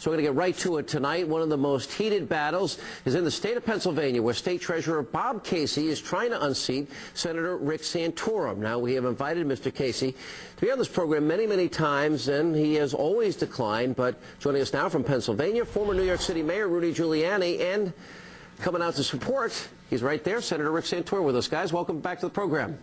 So we're going to get right to it tonight. One of the most heated battles is in the state of Pennsylvania, where State Treasurer Bob Casey is trying to unseat Senator Rick Santorum. Now, we have invited Mr. Casey to be on this program many, many times, and he has always declined. But joining us now from Pennsylvania, former New York City Mayor Rudy Giuliani, and coming out to support, he's right there, Senator Rick Santorum with us. Guys, welcome back to the program.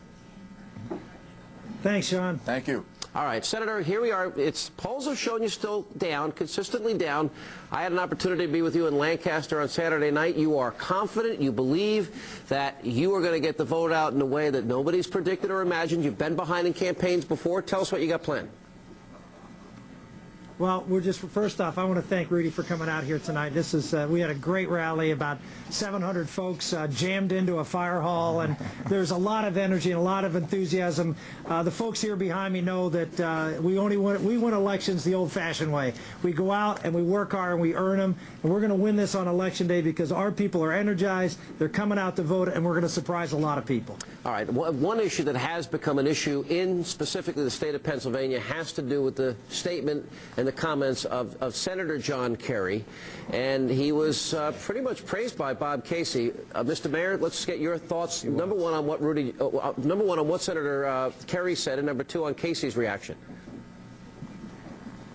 Thanks, Sean. Thank you. All right, Senator, here we are. Polls have shown you still down, consistently down. I had an opportunity to be with you in Lancaster on Saturday night. You are confident, you believe that you are going to get the vote out in a way that nobody's predicted or imagined. You've been behind in campaigns before. Tell us what you got planned. Well, first off, I want to thank Rudy for coming out here tonight. This is, we had a great rally, about 700 folks jammed into a fire hall, and there's a lot of energy and a lot of enthusiasm. The folks here behind me know that we win elections the old-fashioned way. We go out and we work hard and we earn them, and we're going to win this on Election Day because our people are energized, they're coming out to vote, and we're going to surprise a lot of people. All right, one issue that has become an issue in specifically the state of Pennsylvania has to do with the statement and the comments of Senator John Kerry, and he was pretty much praised by Bob Casey. Mr. Mayor, let's get your thoughts. Number one on what Senator Kerry said, and number two on Casey's reaction.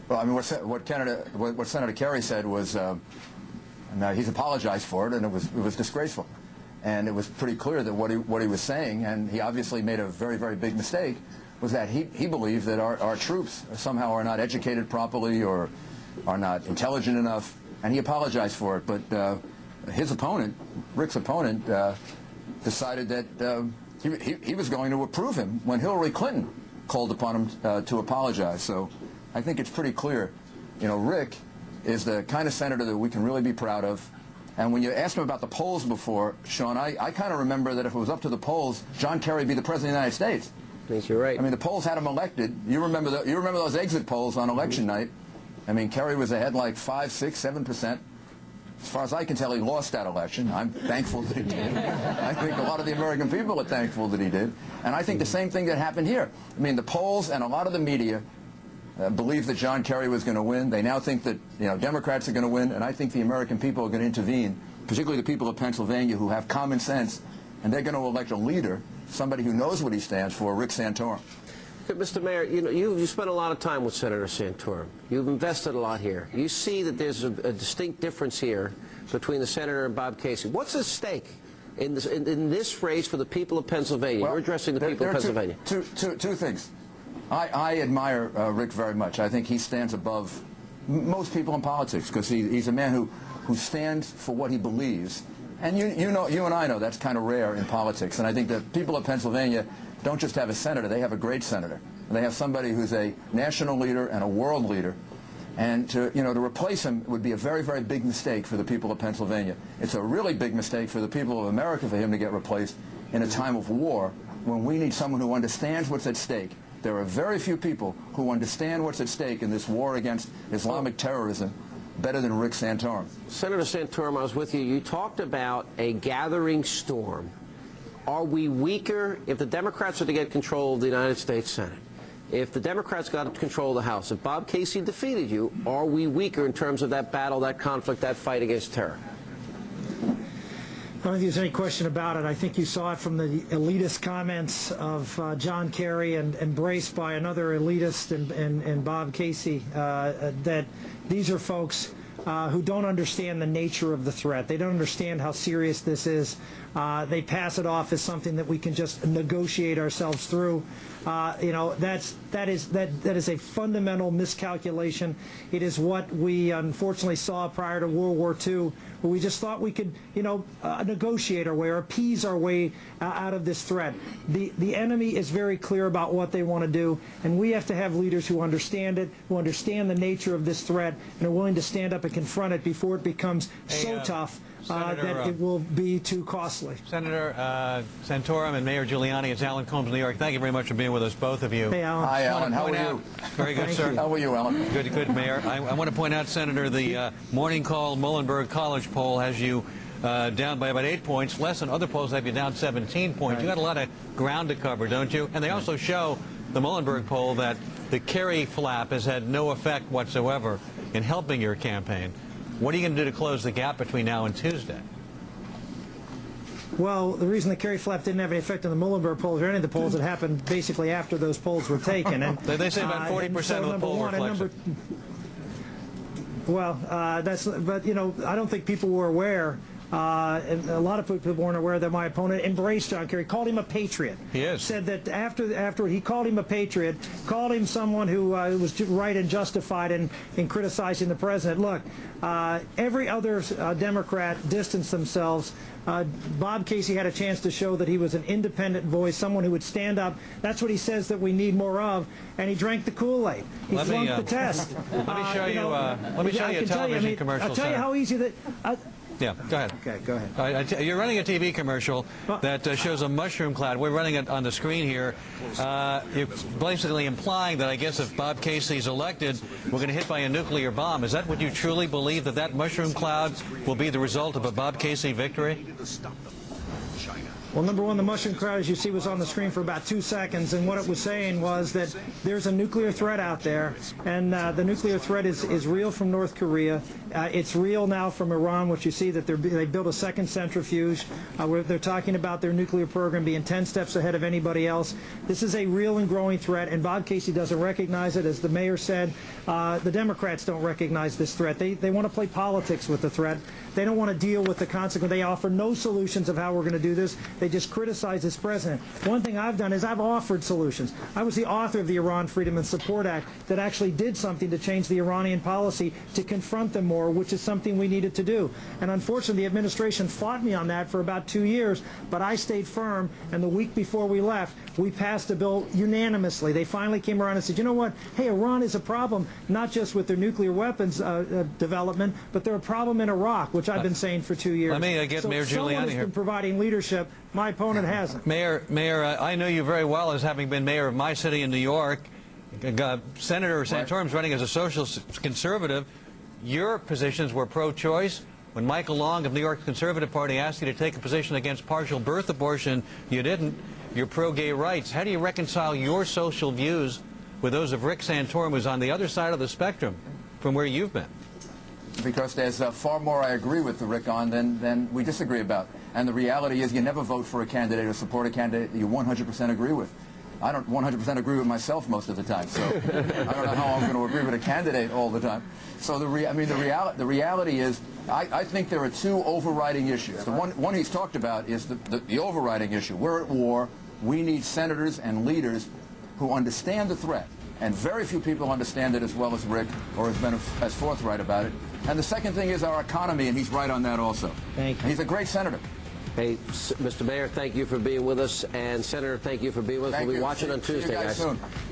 Well, I mean, what Senator Kerry said was, he's apologized for it, and it was disgraceful, and it was pretty clear that what he was saying, and he obviously made a very, very big mistake, was that he believed that our troops somehow are not educated properly or are not intelligent enough, and he apologized for it. But his opponent, Rick's opponent, decided that he was going to approve him when Hillary Clinton called upon him to apologize. So I think it's pretty clear. You know, Rick is the kind of senator that we can really be proud of. And when you asked him about the polls before, Sean, I kind of remember that if it was up to the polls, John Kerry would be the President of the United States. I think you're right. I mean, the polls had him elected. You remember those exit polls on election night. I mean, Kerry was ahead like 5, 6, 7%. As far as I can tell, he lost that election. I'm thankful that he did. I think a lot of the American people are thankful that he did. And I think the same thing that happened here. I mean, the polls and a lot of the media believed that John Kerry was going to win. They now think that, you know, Democrats are going to win, and I think the American people are going to intervene, particularly the people of Pennsylvania who have common sense, and they're going to elect a leader, somebody who knows what he stands for, Rick Santorum. Mr. Mayor, you know, you spent a lot of time with Senator Santorum. You've invested a lot here. You see that there's a distinct difference here between the senator and Bob Casey. What's at stake in this race for the people of Pennsylvania? Well, you're addressing the people of Pennsylvania. Two things. I admire Rick very much. I think he stands above most people in politics because he's a man who stands for what he believes. And you and I know that's kind of rare in politics. And I think that people of Pennsylvania don't just have a senator, they have a great senator. And they have somebody who's a national leader and a world leader. And to replace him would be a very, very big mistake for the people of Pennsylvania. It's a really big mistake for the people of America for him to get replaced in a time of war when we need someone who understands what's at stake. There are very few people who understand what's at stake in this war against Islamic terrorism better than Rick Santorum. Senator Santorum, I was with you. You talked about a gathering storm. Are we weaker if the Democrats are to get control of the United States Senate? If the Democrats got control of the House, if Bob Casey defeated you, are we weaker in terms of that battle, that conflict, that fight against terror? I don't think there's any question about it. I think you saw it from the elitist comments of John Kerry and embraced by another elitist and Bob Casey, that these are folks who don't understand the nature of the threat. They don't understand how serious this is. They pass it off as something that we can just negotiate ourselves through. That is a fundamental miscalculation. It is what we unfortunately saw prior to World War II, where we just thought we could, negotiate our way or appease our way out of this threat. The enemy is very clear about what they want to do, and we have to have leaders who understand it, who understand the nature of this threat, and are willing to stand up and confront it before it becomes so tough that it will be too costly. Senator Santorum and Mayor Giuliani, it's Alan Colmes, New York. Thank you very much for being with us, both of you. Hey, Alan. Hi, Alan. How are you? Very good, sir. How are you, Alan? Good, Mayor. I want to point out, Senator, the Morning Call Muhlenberg College poll has you down by about 8 points. Less than other polls have you down 17 points. You got a lot of ground to cover, don't you? And they also show, the Muhlenberg poll, that the Kerry flap has had no effect whatsoever. in helping your campaign. What are you going to do to close the gap between now and Tuesday? Well, the reason the Kerry flap didn't have any effect on the Muhlenberg polls or any of the polls that happened basically after those polls were taken. And they say about 40% of the poll reflects it. Well, but you know, I don't think people were aware. And a lot of people weren't aware that my opponent embraced John Kerry, called him a patriot. He is. Said that afterward he called him a patriot, called him someone who was right and justified in criticizing the president. Look, every other Democrat distanced themselves. Bob Casey had a chance to show that he was an independent voice, someone who would stand up. That's what he says that we need more of, and he drank the Kool-Aid. He flunked the test. Let me show you. Let me show you a television commercial. I'll tell you how easy that. Yeah, go ahead. Okay, go ahead. You're running a TV commercial that shows a mushroom cloud. We're running it on the screen here. You're basically implying that I guess if Bob Casey's elected, we're going to hit by a nuclear bomb. Is that what you truly believe, that that mushroom cloud will be the result of a Bob Casey victory? Well, number one, the mushroom cloud, as you see, was on the screen for about 2 seconds, and what it was saying was that there's a nuclear threat out there, and the nuclear threat is real from North Korea. It's real now from Iran, which you see that they built a second centrifuge. Where they're talking about their nuclear program being 10 steps ahead of anybody else. This is a real and growing threat, and Bob Casey doesn't recognize it. As the mayor said, the Democrats don't recognize this threat. They want to play politics with the threat. They don't want to deal with the consequence. They offer no solutions of how we're going to do this. They just criticize this president. One thing I've done is I've offered solutions. I was the author of the Iran Freedom and Support Act that actually did something to change the Iranian policy to confront them more, which is something we needed to do. And unfortunately, the administration fought me on that for about 2 years, but I stayed firm, and the week before we left, we passed a bill unanimously. They finally came around and said, you know what, hey, Iran is a problem, not just with their nuclear weapons development, but they're a problem in Iraq, which I've been saying for 2 years. Let me get Mayor Giuliani here. Someone has been providing leadership. My opponent hasn't. Mayor, I know you very well as having been mayor of my city in New York. Senator Santorum's running as a social conservative. Your positions were pro-choice. When Michael Long of New York's Conservative Party asked you to take a position against partial birth abortion, you didn't. You're pro-gay rights. How do you reconcile your social views with those of Rick Santorum, who's on the other side of the spectrum from where you've been? Because there's far more I agree with Rick on than we disagree about. And the reality is you never vote for a candidate or support a candidate that you 100% agree with. I don't 100% agree with myself most of the time, so I don't know how I'm going to agree with a candidate all the time. So the reality is I think there are two overriding issues. The one he's talked about is the overriding issue. We're at war. We need senators and leaders who understand the threat. And very few people understand it as well as Rick, or has been as forthright about it. And the second thing is our economy, and he's right on that also. Thank you. He's a great senator. Hey, Mr. Mayor, thank you for being with us. And Senator, thank you for being with us. We'll be watching on Tuesday, guys. See you guys soon.